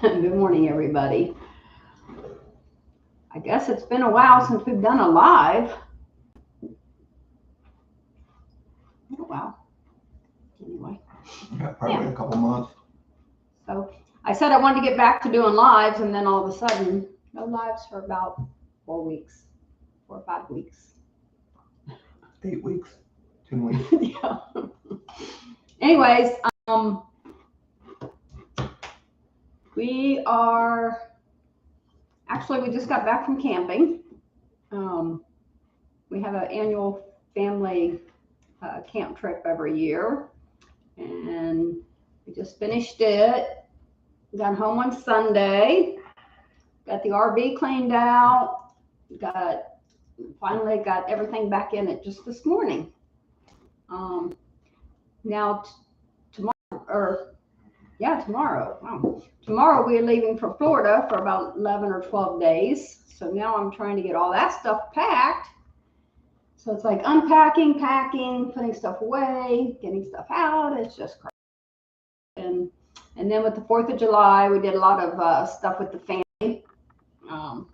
Good morning, everybody. I guess it's been a while since we've done a live. Oh, wow. Anyway, Yeah, probably Yeah. a couple months. so I said I wanted to get back to doing lives, and then all of a sudden, no lives for about 4 weeks, 4 or 5 weeks. 8 weeks, 10 weeks. Yeah. Anyways, we are actually, we just got back from camping. Um, we have an annual family camp trip every year, and we just finished it. Got home on Sunday. Got the RV cleaned out. Got finally got everything back in it just this morning. Um, now tomorrow, or yeah, tomorrow. Wow. Tomorrow we're leaving for Florida for about 11 or 12 days. So now I'm trying to get all that stuff packed. So it's like unpacking, packing, putting stuff away, getting stuff out. It's just crazy. And then with the 4th of July, we did a lot of stuff with the family um,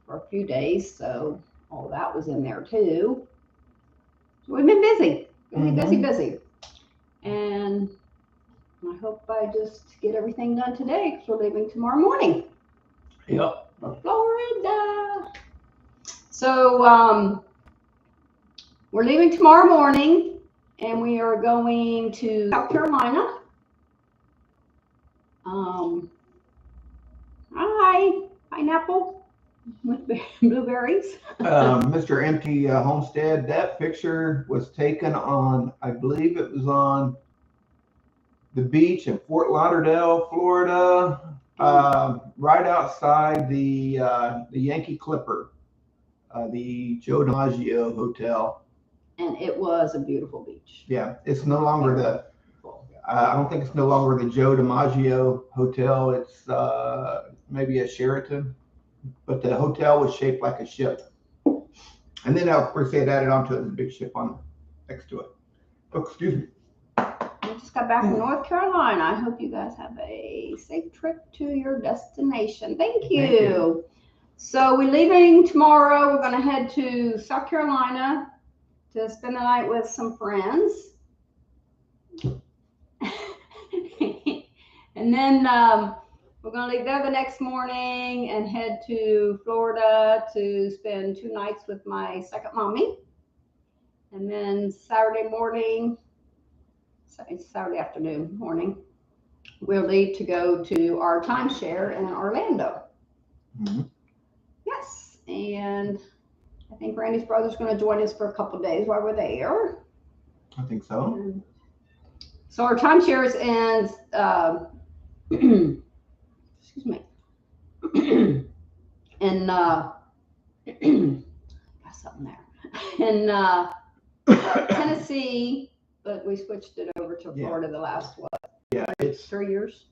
for a few days. So all that was in there too. So we've been busy, busy. And I hope I just get everything done today because we're leaving tomorrow morning Yep. for Florida. So we're leaving tomorrow morning, and we are going to South Carolina. Hi, pineapple with blueberries. Mr. Empty Homestead, that picture was taken on, I believe it was on the beach in Fort Lauderdale, Florida, right outside the Yankee Clipper, the Joe DiMaggio Hotel. And it was a beautiful beach. Yeah, it's no longer I don't think it's no longer the Joe DiMaggio Hotel. It's maybe a Sheraton, but the hotel was shaped like a ship. And then, of course, they had added onto it the big ship on next to it. Oh, excuse me. I just got back from North Carolina. I hope you guys have a safe trip to your destination. Thank you. Thank you. So we're leaving tomorrow. We're going to head to South Carolina to spend the night with some friends. And then we're going to leave there the next morning and head to Florida to spend 2 nights with my second mommy. And then Saturday morning, we'll leave to go to our timeshare in Orlando. Mm-hmm. Yes, and I think Randy's brother's going to join us for a couple of days while we're there. I think so. So our timeshare is in, excuse me, in got something there, in Tennessee, but we switched it over to Florida the last Yeah, it's 3 years.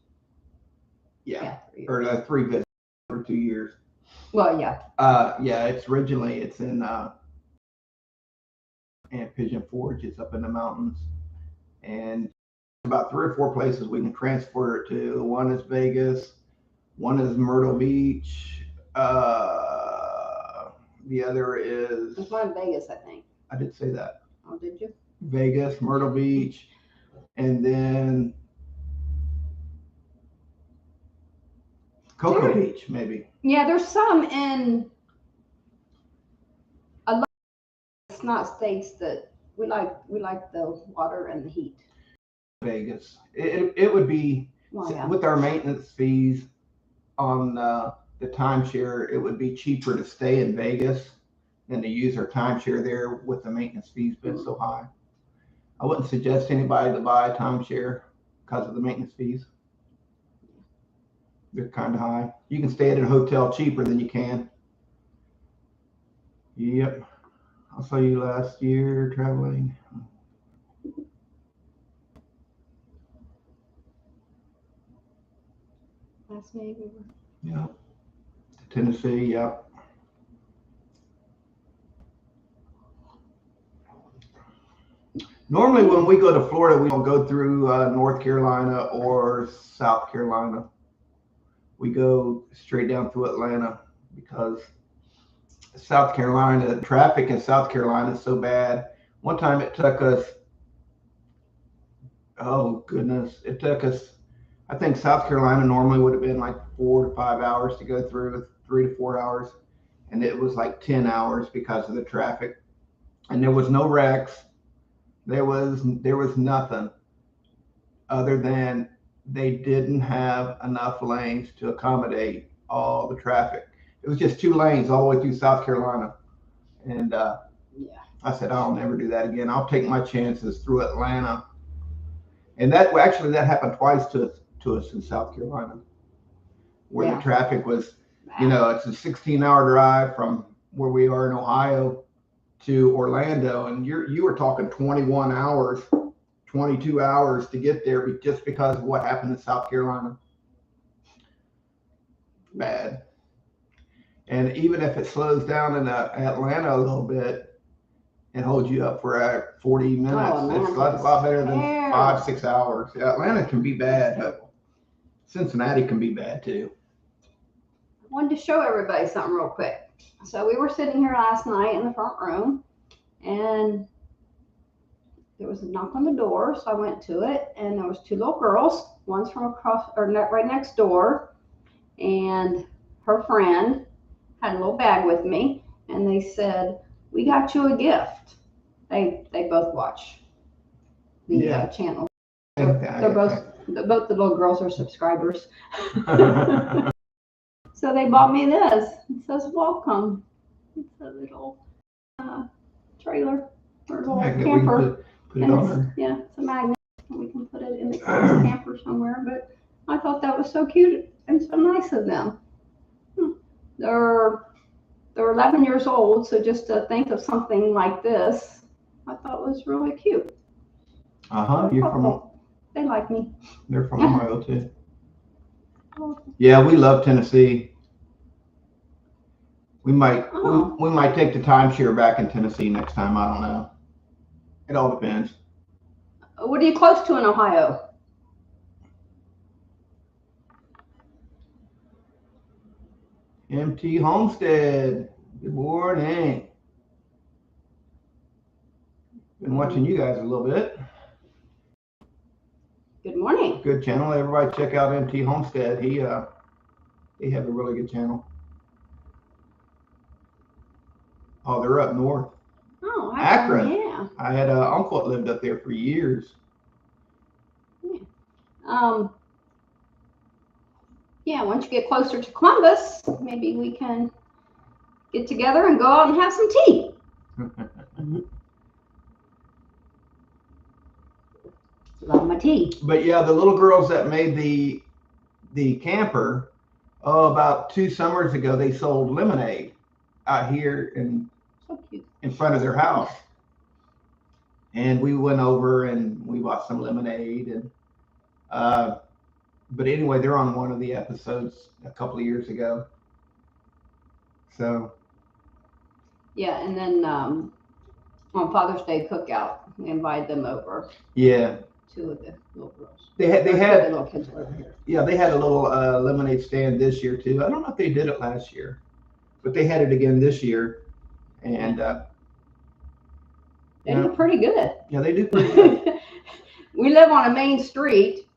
Yeah, 3 years. or 3 visits for 2 years. Well, yeah. Yeah, it's in and Pigeon Forge. It's up in the mountains, and about 3 or 4 places we can transfer it to. One is Vegas, one is Myrtle Beach. The other is. There's one in Vegas, I think. I did say that. Oh, did you? Vegas, Myrtle Beach, and then Cocoa Beach, maybe. Yeah, there's some in a lot of not states that we like the water and the heat. Vegas. It would be with our maintenance fees on the timeshare. It would be cheaper to stay in Vegas than to use our timeshare there with the maintenance fees being so high. I wouldn't suggest anybody to buy a timeshare because of the maintenance fees. They're kind of high. You can stay at a hotel cheaper than you can. Yep. I saw you last year traveling. Last May we were. Yeah. Tennessee, yep. Normally when we go to Florida, we don't go through North Carolina or South Carolina. we go straight down through Atlanta because South Carolina, the traffic in South Carolina is so bad. One time it took us, oh goodness, it took us, I think South Carolina normally would have been like 4 to 5 hours to go through, 3 to 4 hours. And it was like 10 hours because of the traffic. And there was no wrecks. There was nothing other than they didn't have enough lanes to accommodate all the traffic. It was just 2 lanes all the way through South Carolina. And Yeah. I said, I'll never do that again. I'll take my chances through Atlanta. And that happened twice to us in South Carolina, where the traffic was, it's a 16-hour drive from where we are in Ohio to Orlando, and you were talking 21 hours, 22 hours to get there just because of what happened in South Carolina. Bad. And even if it slows down in Atlanta a little bit and holds you up for 40 minutes, it's a lot better than 5-6 hours. Yeah, Atlanta can be bad, but Cincinnati can be bad too. I wanted to show everybody something real quick. So we were sitting here last night in the front room, and there was a knock on the door. So I went to it, and there was 2 little girls. One's from across or right next door, and her friend had a little bag with me, and they said, "We got you a gift." They both watch the channel. They're both the little girls are subscribers. So they bought me this. It says "Welcome." It's a little trailer or a little camper. Put it on her. Yeah, it's a magnet. We can put it in the camper somewhere. But I thought that was so cute and so nice of them. They're 11 years old, so just to think of something like this, I thought was really cute. They like me. They're from Ohio too. Yeah, we love Tennessee. We might take the timeshare back in Tennessee next time. I don't know. It all depends. What are you close to in Ohio? MT Homestead. Good morning. Been watching you guys a little bit. Good morning. Good channel. Everybody check out MT Homestead. They have a really good channel. Oh, they're up north. Oh, Akron. Yeah. I had an uncle that lived up there for years. Yeah. Once you get closer to Columbus, maybe we can get together and go out and have some tea. Love my tea. But yeah, the little girls that made the camper, about 2 summers ago, they sold lemonade out here in front of their house. And we went over and we bought some lemonade. And but anyway, they're on one of the episodes a couple of years ago. So. Yeah, and then on Father's Day cookout, we invited them over. Yeah. 2 of the little girls. They had the little kids over here. Yeah, they had a little lemonade stand this year too. I don't know if they did it last year, but they had it again this year, and they do pretty good. Yeah, they do pretty good. We live on a main street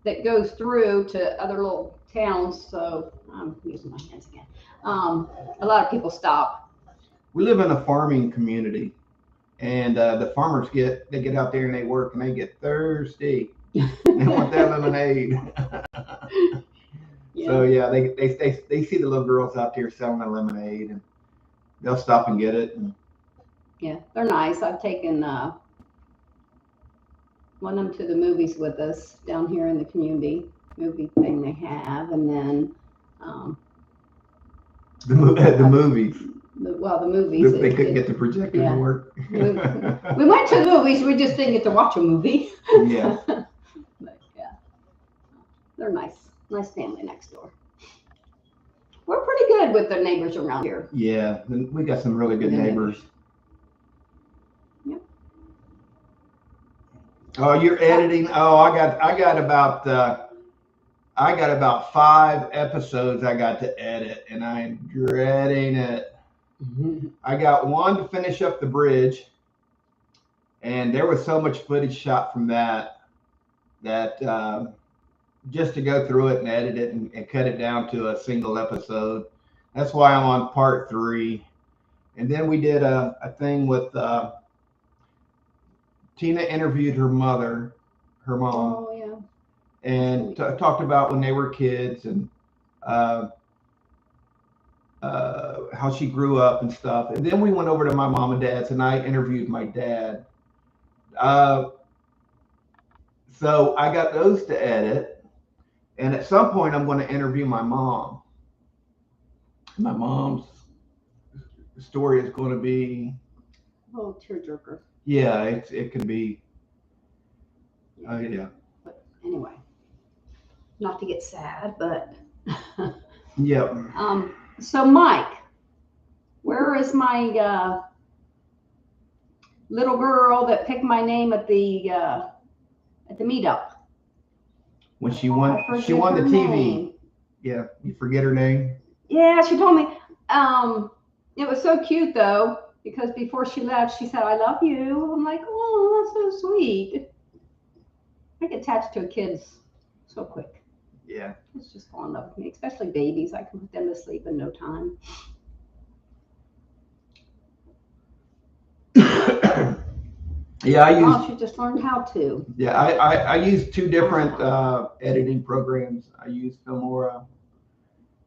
that goes through to other little towns, so I'm using my hands again. A lot of people stop. We live in a farming community. And the farmers get out there and they work and they get thirsty. They want that lemonade. Yeah. So yeah, they see the little girls out there selling the lemonade, and they'll stop and get it. Yeah, they're nice. I've taken one of them to the movies with us down here in the community movie thing they have, and then the movies. The movies. They couldn't get the projector to work. We went to the movies. We just didn't get to watch a movie. Yeah. But yeah, they're nice. Nice family next door. We're pretty good with the neighbors around here. Yeah, we got some really good neighbors. Yep. Oh, you're editing. Oh, I got about I got about 5 episodes I got to edit, and I'm dreading it. I got one to finish up the bridge, and there was so much footage shot from that just to go through it and edit it and cut it down to a single episode. That's why I'm on part 3. And then we did a thing with Tina interviewed her mom. Oh, yeah. And talked about when they were kids and how she grew up and stuff. And then we went over to my mom and dad's, and I interviewed my dad. So I got those to edit. And at some point, I'm going to interview my mom. My mom's story is going to be... Oh, tearjerker. Yeah, it can be... yeah. But anyway, not to get sad, but... Yep. So Mike, where is my little girl that picked my name at the meetup? When she won the TV. Name. Yeah, you forget her name? Yeah, she told me. It was so cute though, because before she left, she said, "I love you." I'm like, "Oh, that's so sweet." I get attached to kids so quick. Yeah. It's just fall in love with me, especially babies. I can put them to sleep in no time. Yeah, she just learned how to. Yeah, I use 2 different editing programs. I use Filmora,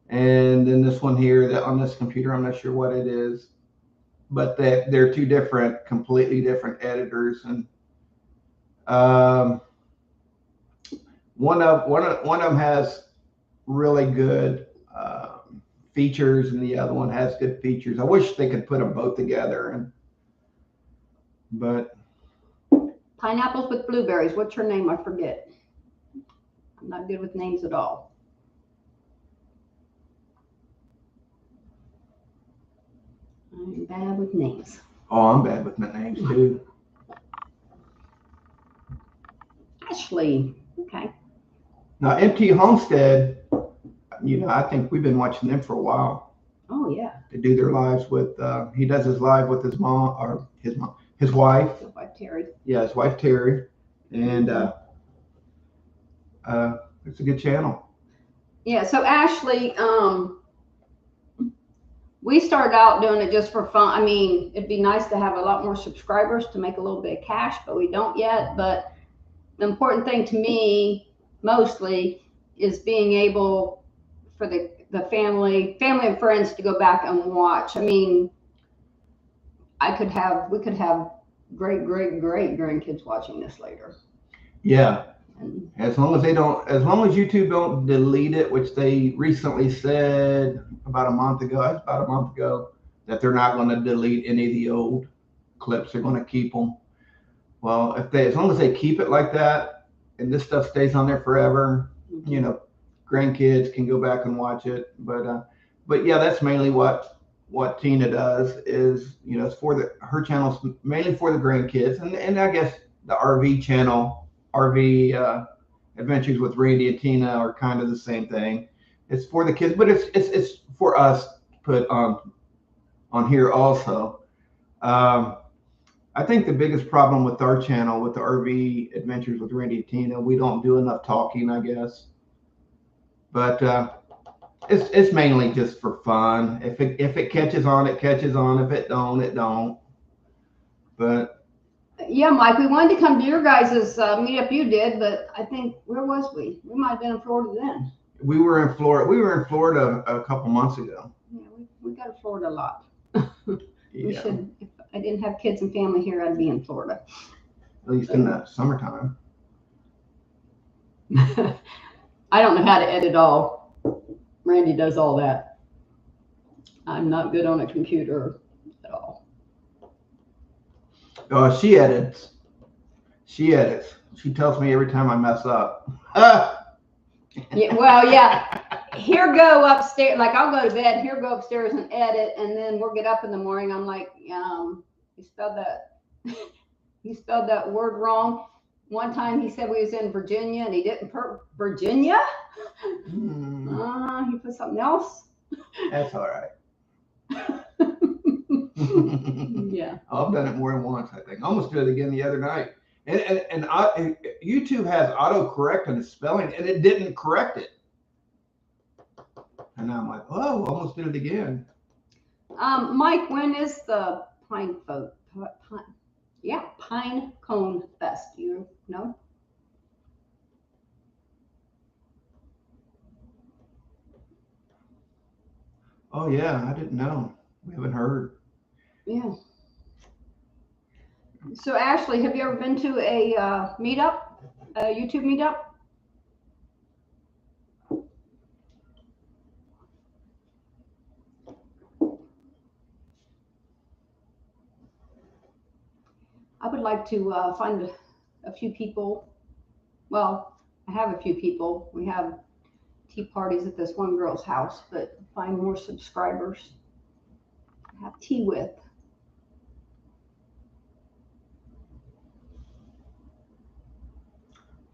and then this one here that on this computer, I'm not sure what it is, but they're 2 different, completely different editors, and one of them has really good features, and the other one has good features. I wish they could put them both together, but. Pineapples with blueberries. What's her name? I forget. I'm not good with names at all. I'm bad with names. Oh, I'm bad with my names too. Ashley. Okay. Now, MT Homestead, I think we've been watching them for a while. Oh, yeah. They do their lives with, he does his live with his mom, or his wife. His wife, Terry. Yeah, his wife, Terry. And it's a good channel. Yeah, so Ashley, we started out doing it just for fun. I mean, it'd be nice to have a lot more subscribers to make a little bit of cash, but we don't yet. But the important thing to me, mostly, is being able for the family and friends to go back and watch. I mean, we could have great grandkids watching this later. Yeah. As long as YouTube don't delete it, which they recently said about a month ago, that they're not going to delete any of the old clips. They're going to keep them. Well, as long as they keep it like that, and this stuff stays on there forever, grandkids can go back and watch it. But yeah, that's mainly what Tina does is, it's her channel's mainly for the grandkids, and I guess the RV channel. RV Adventures with Randy and Tina are kind of the same thing. It's for the kids, but it's for us to put on here also. I think the biggest problem with our channel, with the RV Adventures with Randy and Tina, we don't do enough talking, I guess. But it's mainly just for fun. If it catches on, it catches on. If it don't, it don't. But yeah, Mike, we wanted to come to your guys' meetup you did, but I think, where was we? We might have been in Florida then. We were in Florida. We were in Florida a couple months ago. Yeah, we go to Florida a lot. Yeah. We should. If I didn't have kids and family here, I'd be in Florida. At least in the summertime. I don't know how to edit all. Randy does all that. I'm not good on a computer at all. She edits. She tells me every time I mess up. Yeah, well, yeah. Here go upstairs. Like, I'll go to bed. Here go upstairs and edit, and then we'll get up in the morning. I'm like, you spelled that. You spelled that word wrong. One time he said we was in Virginia and he didn't put Virginia. He put something else. That's all right. Yeah. I've done it more than once, I think. I almost did it again the other night. And YouTube has autocorrect on the spelling, and it didn't correct it. And I'm like, oh, almost did it again. Mike, when is the Pine Cone Fest? You know? Oh yeah, I didn't know. We haven't heard. Yeah. So Ashley, have you ever been to a meetup, a YouTube meetup? I would like to find a few people. Well, I have a few people. We have tea parties at this one girl's house, but find more subscribers to have tea with.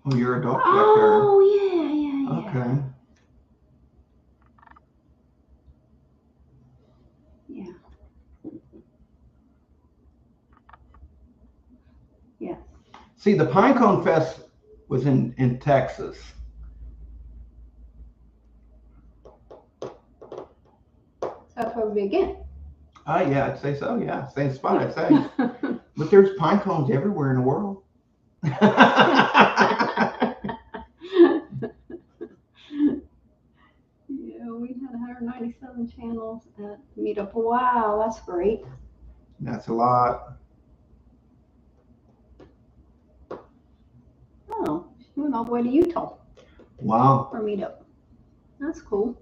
Oh, you're a dog back Oh, yeah. Okay. Yeah. Yeah. See, the Pinecone Fest was in Texas. That's where we'll be again. Yeah, I'd say so. Yeah, same spot, I'd say. But there's pine cones everywhere in the world. Yeah, we had 197 channels at Meetup. Wow, that's great. That's a lot. Oh, she went all the way to Utah Wow. for Meetup. That's cool.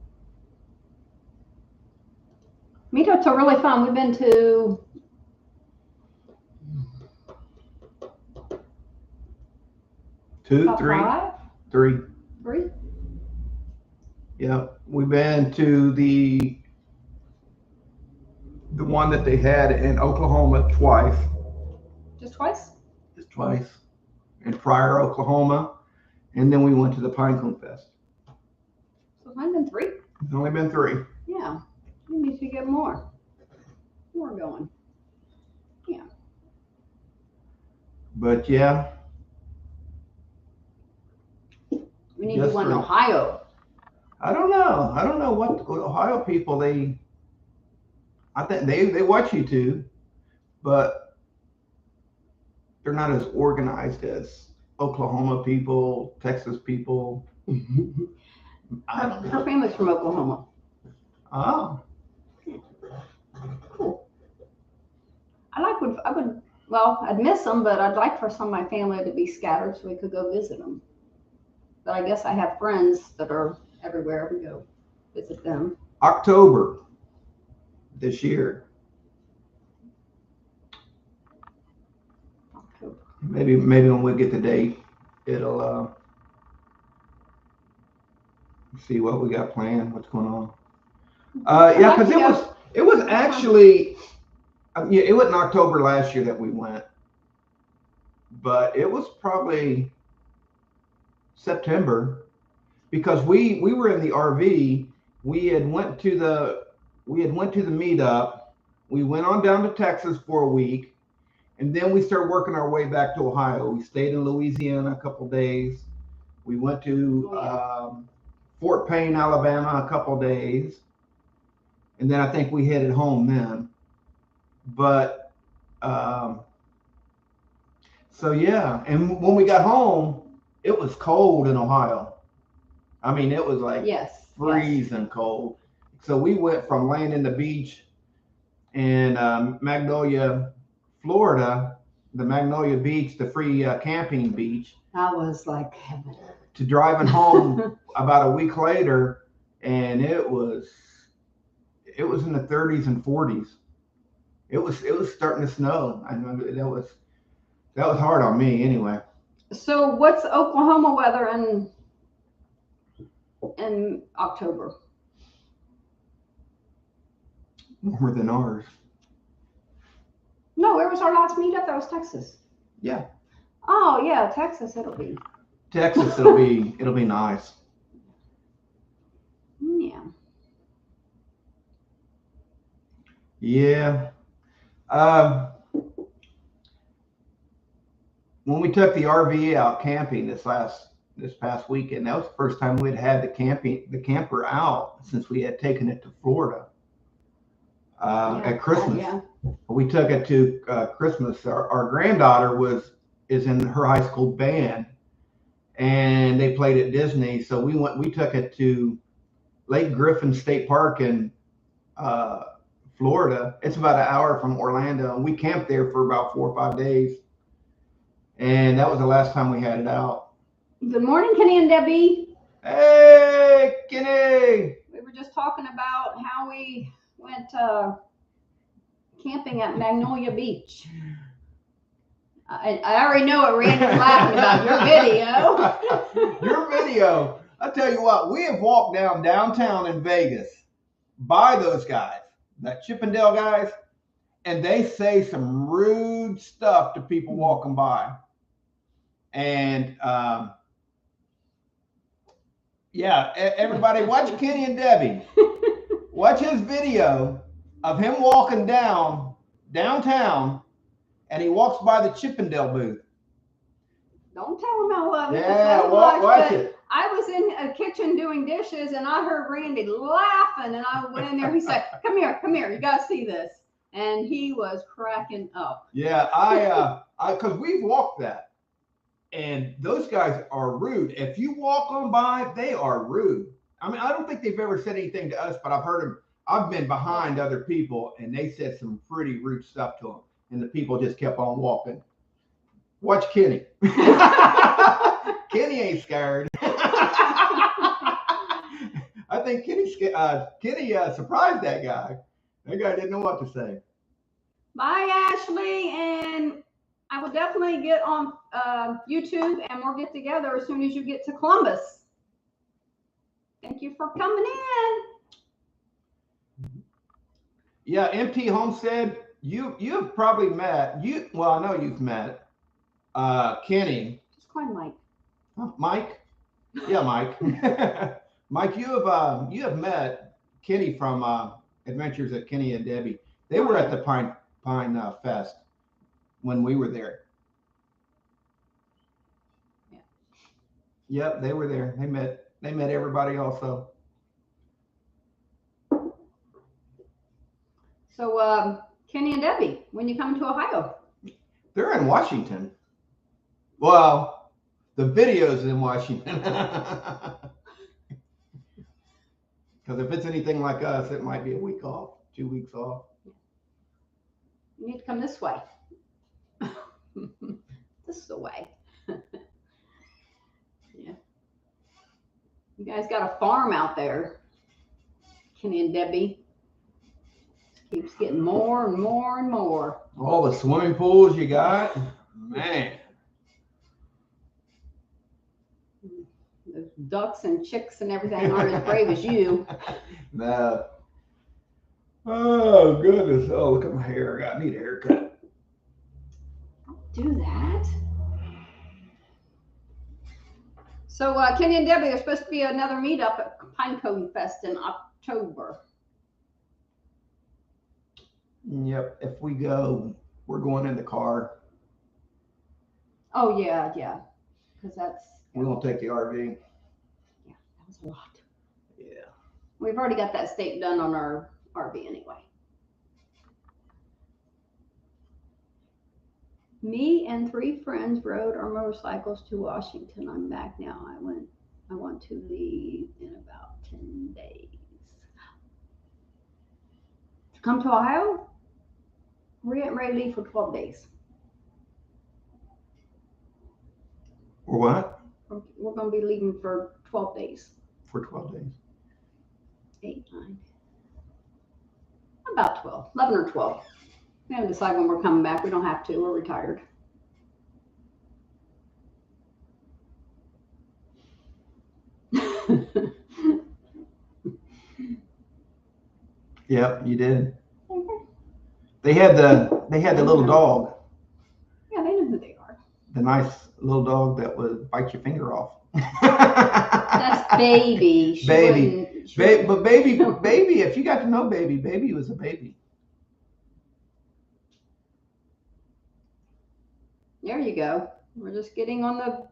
Meetups are really fun. We've been to Two, three, five, three. three. Yeah, we've been to the one that they had in Oklahoma twice. Just twice? Just twice. In Pryor, Oklahoma. And then we went to the Pinecone Fest. So I've been three. It's only been three. Yeah. We need to get more. More going. Yeah. But yeah. We need to do one in Ohio. I don't know. I don't know what Ohio people I think they watch YouTube, but they're not as organized as Oklahoma people, Texas people. Her family's from Oklahoma. Oh. Cool. I'd miss them, but I'd like for some of my family to be scattered so we could go visit them. But I guess I have friends that are everywhere. We go visit them. October this year. October. Maybe when we get the date, it'll see what we got planned, what's going on. Yeah, because it was actually it wasn't October last year that we went, but it was probably September, because we were in the RV. We had went to the meetup. We went on down to Texas for a week, and then we started working our way back to Ohio. We stayed in Louisiana a couple days. We went to Fort Payne, Alabama, a couple days, and then I think we headed home then. But so yeah, and when we got home, it was cold in Ohio. I mean, it was like freezing cold. So we went from laying in the beach in Magnolia, Florida, the Magnolia Beach, the free camping beach. That was like heaven. To driving home about a week later, and it was in the 30s and 40s. It was starting to snow. I know that was hard on me anyway. So what's Oklahoma weather in October? Warmer than ours. No, where was our last meetup? That was Texas. Yeah. Oh yeah, Texas it'll be. Texas, it'll be nice. Yeah. Yeah. Um, when we took the RV out camping this past weekend, that was the first time we'd had the camper out since we had taken it to Florida at Christmas. Yeah. We took it to Christmas. Our granddaughter is in her high school band, and they played at Disney. So we took it to Lake Griffin State Park in Florida. It's about an hour from Orlando, and we camped there for about 4 or 5 days. And that was the last time we had it out. Good morning, Kenny and Debbie. Hey, Kenny. We were just talking about how we went camping at Magnolia Beach. I already know what Randy's laughing about. Your video. Your video. I tell you what, we have walked downtown in Vegas by those guys, that Chippendale guys, and they say some rude stuff to people walking by. And yeah, everybody watch Kenny and Debbie. Watch his video of him walking downtown, and he walks by the Chippendale booth. Don't tell him I love it. Yeah, watch it. I was in a kitchen doing dishes, and I heard Randy laughing, and I went in there. He said, come here, you got to see this. And he was cracking up. Yeah, because we've walked that. And those guys are rude. If you walk on by, they are rude. I mean, I don't think they've ever said anything to us, but I've heard them. I've been behind other people, and they said some pretty rude stuff to them. And the people just kept on walking. Watch Kenny. Kenny ain't scared. I think Kenny surprised that guy. That guy didn't know what to say. Bye, Ashley, and I will definitely get on YouTube, and we'll get together as soon as you get to Columbus. Thank you for coming in. Yeah, MT Homestead, you've probably met, well, I know you've met Kenny. Just call him Mike. Huh, Mike? Yeah, Mike. Mike, you have met Kenny from Adventures at Kenny and Debbie. They were at the Pine Fest when we were there. Yeah. Yep, they were there. They met everybody also. So Kenny and Debbie, when you come to Ohio? They're in Washington. Well, the video's in Washington. Because if it's anything like us, it might be a week off, 2 weeks off. You need to come this way. This is the way. Yeah. You guys got a farm out there, Kenny and Debbie. Keeps getting more and more and more. All the swimming pools you got, man. The ducks and chicks and everything aren't as brave as you. No. Oh goodness! Oh, look at my hair. I need a haircut. Do that. So Kenny and Debbie, there's supposed to be another meetup at Pinecone Fest in October. Yep. If we go, we're going in the car. Oh yeah. Because we won't take the RV. Yeah, that was a lot. Yeah. We've already got that stake done on our RV anyway. Me and 3 friends rode our motorcycles to Washington. I'm back now. I want to leave in about 10 days. To come to Ohio? We're getting ready to leave for 12 days. Or what? We're going to be leaving for 12 days. For 12 days. 8, 9. About 12. 11 or 12. We haven't decided when we're coming back. We don't have to. We're retired. Yep, you did. They had the little dog. Yeah, they know who they are. the nice little dog that would bite your finger off. That's Baby. Baby. But baby, if you got to know Baby was a baby. There you go. We're just getting on the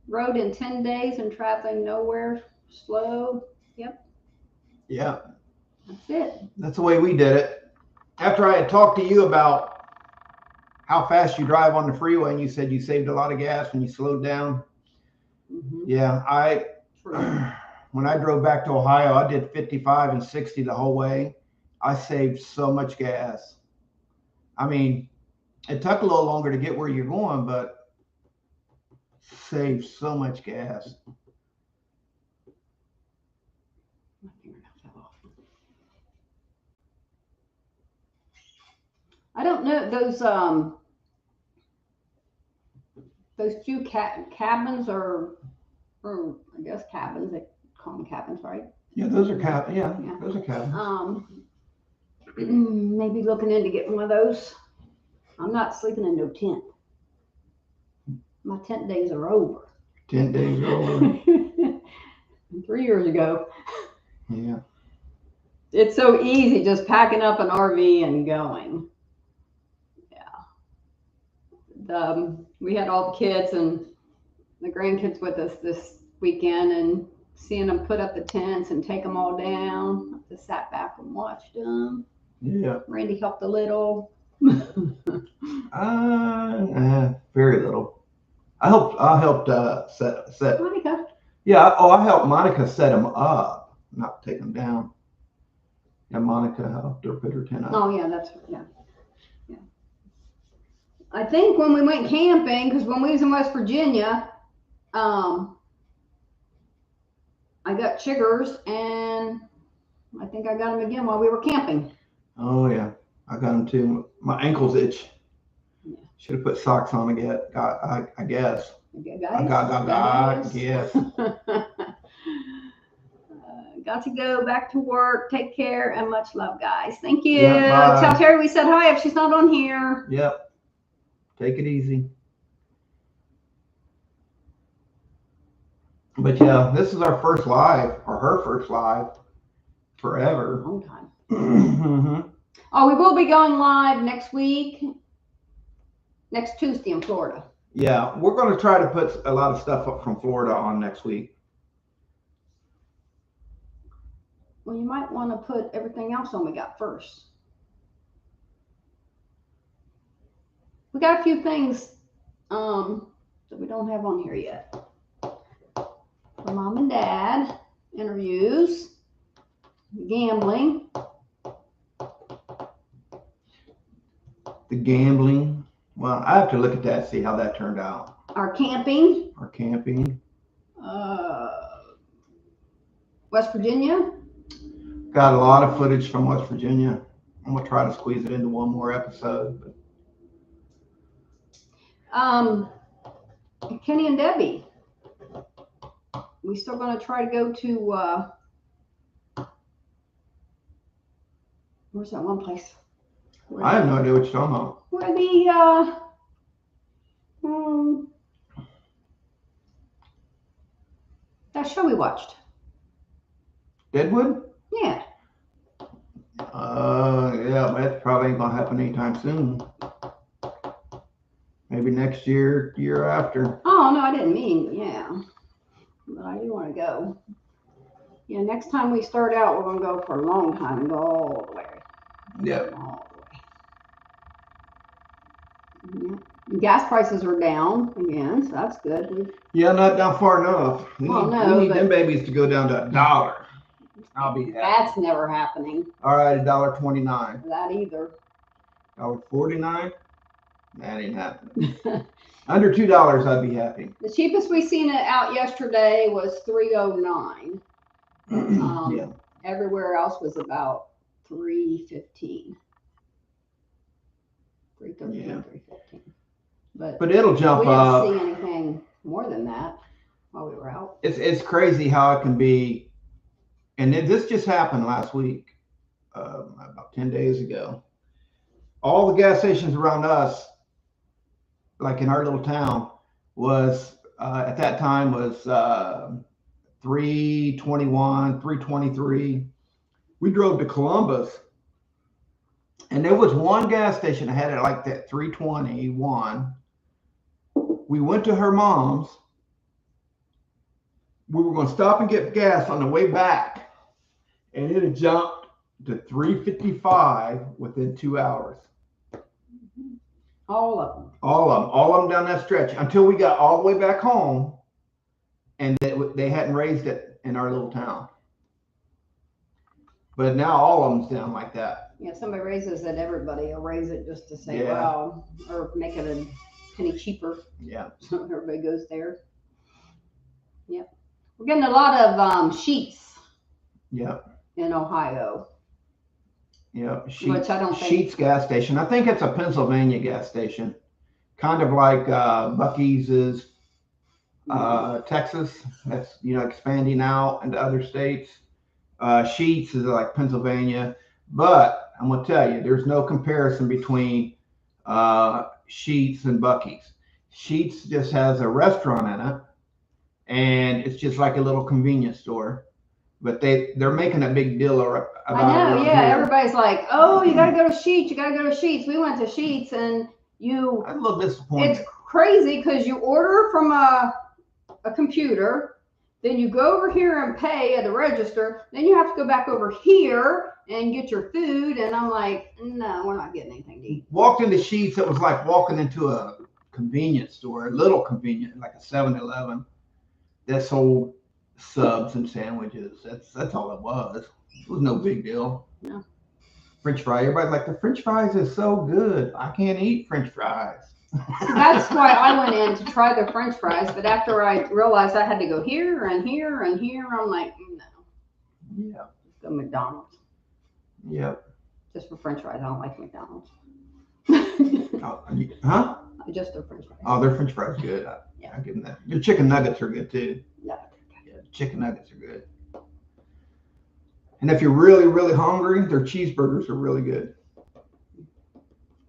road in 10 days and traveling nowhere slow. Yep. Yeah. That's it. That's the way we did it. After I had talked to you about how fast you drive on the freeway, and you said you saved a lot of gas when you slowed down. Mm-hmm. Yeah, when I drove back to Ohio, I did 55 and 60 the whole way. I saved so much gas. I mean, it took a little longer to get where you're going, but saved so much gas. I don't know those few cabins or I guess cabins. They call them cabins, right? Yeah, those are cabins. Yeah, those are cabins. Maybe looking into getting one of those. I'm not sleeping in no tent. My tent days are over. Tent days are over. 3 years ago. Yeah. It's so easy just packing up an RV and going. Yeah. We had all the kids and the grandkids with us this weekend, and seeing them put up the tents and take them all down. I just sat back and watched them. Yeah. Randy helped a little. Very little. I helped set. Monica. Yeah. Oh, I helped Monica set them up, not take them down. Yeah, Monica helped her put her tent up. Oh yeah, yeah. I think when we went camping, because when we was in West Virginia, I got chiggers, and I think I got them again while we were camping. Oh yeah, I got them too. My ankles itch. Yeah. Should have put socks on again. I guess. Yes. Got to go back to work. Take care and much love, guys. Thank you. Yeah, tell Terry we said hi if she's not on here. Yep. Take it easy. But yeah, this is our first live, or her first live, forever. Long time. Mm-hmm. Oh, we will be going live next week, next Tuesday in Florida. Yeah, we're going to try to put a lot of stuff up from Florida on next week. Well, you might want to put everything else on we got first. We got a few things that we don't have on here yet. For Mom and Dad, interviews, gambling. The gambling. Well, I have to look at that, see how that turned out. Our camping. West Virginia. Got a lot of footage from West Virginia. I'm gonna try to squeeze it into one more episode. But... Kenny and Debbie. We still gonna try to go to where's that one place? I have no idea what you're talking about. Where the that show we watched. Deadwood? Yeah. Yeah, that probably ain't gonna happen anytime soon. Maybe next year, year after. Oh no, I didn't mean but I do want to go. Yeah, next time we start out, we're gonna go for a long time and go all the way. Yeah. All the way. Yeah. Gas prices are down again, so that's good. Yeah, not down far enough. We need them babies to go down to $1. I'll be happy. That's never happening. All right, $1.29. That either. $1.49. That ain't happening. Under $2, I'd be happy. The cheapest we seen it out yesterday was $3.09. Yeah. Everywhere else was about $3.15. $3.13, yeah. $3.15. But it'll jump up. We didn't see anything more than that while we were out. It's crazy how it can be. And this just happened last week, about 10 days ago. All the gas stations around us, like in our little town, was at that time was 321, 323. We drove to Columbus, and there was one gas station that had it like that 321. We went to her mom's. We were going to stop and get gas on the way back, and it had jumped to 355 within 2 hours. All of them. All of them down that stretch until we got all the way back home, and they hadn't raised it in our little town. But now all of them's down like that. Yeah, somebody raises it, everybody will raise it just to say, Yeah. wow, or make it a penny cheaper. Yeah. So everybody goes there. Yep. We're getting a lot of Sheetz. Yep. In Ohio. Yep. Which I don't think. Sheetz gas station. I think it's a Pennsylvania gas station. Kind of like Buc-ee's is Texas. That's, expanding out into other states. Sheetz is like Pennsylvania. But I'm going to tell you, there's no comparison between Sheetz and Buc-ee's. Sheetz just has a restaurant in it, and it's just like a little convenience store. But they're making a big deal about it. I know, yeah. Here. Everybody's like, oh, you got to go to Sheetz. You got to go to Sheetz. We went to Sheetz, and I'm a little disappointed. It's crazy because you order from a computer, then you go over here and pay at the register, then you have to go back over here and get your food. And I'm like, no, we're not getting anything to eat. Walked into Sheetz, it was like walking into a convenience store, a little convenient, like a 7-Eleven. That sold subs and sandwiches. That's all it was. It was no big deal. No. French fry. Everybody's like, the French fries is so good. I can't eat French fries. That's why I went in to try the French fries, but after I realized I had to go here and here and here, I'm like, no. Yeah. Go McDonald's. Yep. Just for French fries. I don't like McDonald's. Huh? Just their French fries. Oh, their French fries are good. Yeah. I give them that. Your chicken nuggets are good too. Yeah. Chicken nuggets are good. And if you're really, really hungry, their cheeseburgers are really good.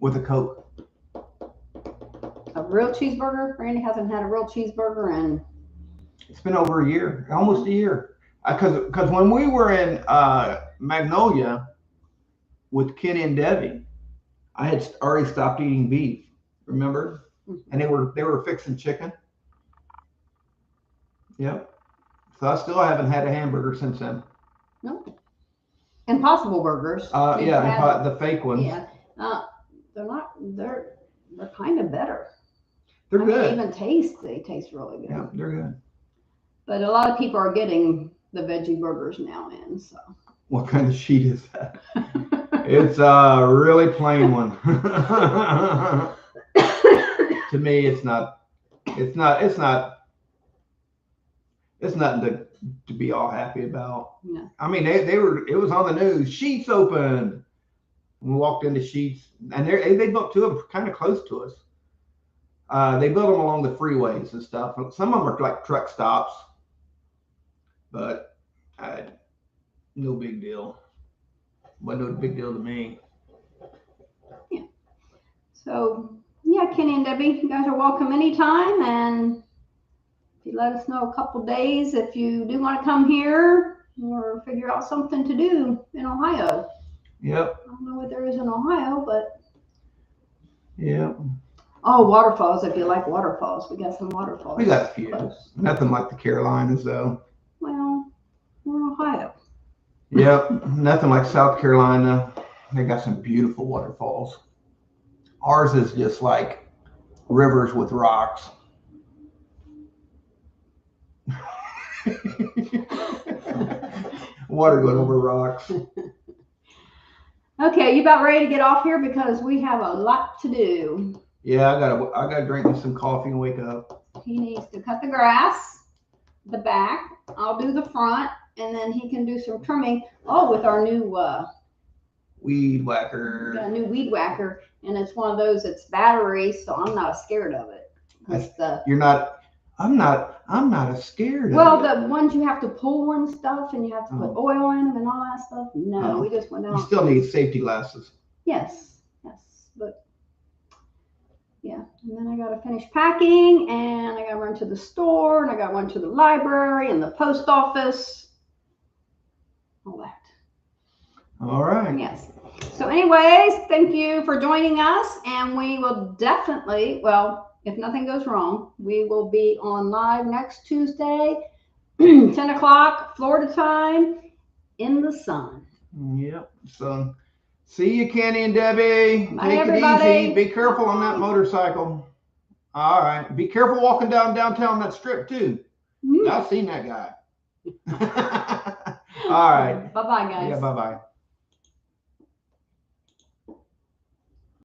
With a Coke. A real cheeseburger? Randy hasn't had a real cheeseburger in... It's been over a year. Almost a year. Because when we were in Magnolia with Kenny and Debbie, I had already stopped eating beef. Remember? Mm-hmm. And they were fixing chicken. Yep. So I still haven't had a hamburger since then. No. Impossible burgers. Yeah, the fake ones. Yeah. They're not. They're kind of better. They're good. Even they taste really good. Yeah, they're good. But a lot of people are getting the veggie burgers now in. So. What kind of sheet is that? It's a really plain one. To me, it's not. It's nothing to be all happy about. No. I mean, it was on the news. Sheetz opened. We walked into Sheetz, and they built two of them kind of close to us. They built them along the freeways and stuff. Some of them are like truck stops, but no big deal. Wasn't no big deal to me. Yeah. So yeah, Kenny and Debbie, you guys are welcome anytime, and if you let us know a couple days if you do want to come here or figure out something to do in Ohio. Yep. I don't know what there is in Ohio, but. Yep. Oh, waterfalls. If you like waterfalls, we got some waterfalls. We got a few. Close. Nothing like the Carolinas, though. Well, we're Ohio. Yep. Nothing like South Carolina. They got some beautiful waterfalls. Ours is just like rivers with rocks. Water going over rocks. Okay, you about ready to get off here because we have a lot to do. Yeah, I gotta drink me some coffee and wake up. He needs to cut the grass, the back. I'll do the front, and then he can do some trimming. Oh, with our new weed whacker. Got a new weed whacker, and it's one of those that's battery, so I'm not scared of it. You're not. I'm not scared of Well, it. the ones you have to pull and stuff, and you have to put oil in them and all that stuff. No, we just went out. You still need safety glasses. Yes, but Yeah, and then I gotta finish packing, and I gotta run to the store, and I gotta run to the library and the post office, all that. All right. Yes. So anyways, thank you for joining us, and we will definitely, well, if nothing goes wrong, we will be on live next Tuesday, 10 o'clock Florida time, in the sun. Yep. So see you, Kenny and Debbie. Bye, Take everybody. it easy. Be careful on that motorcycle. All right. Be careful walking downtown that strip too. I've seen that guy. All right. Bye-bye, guys. Yeah, bye-bye.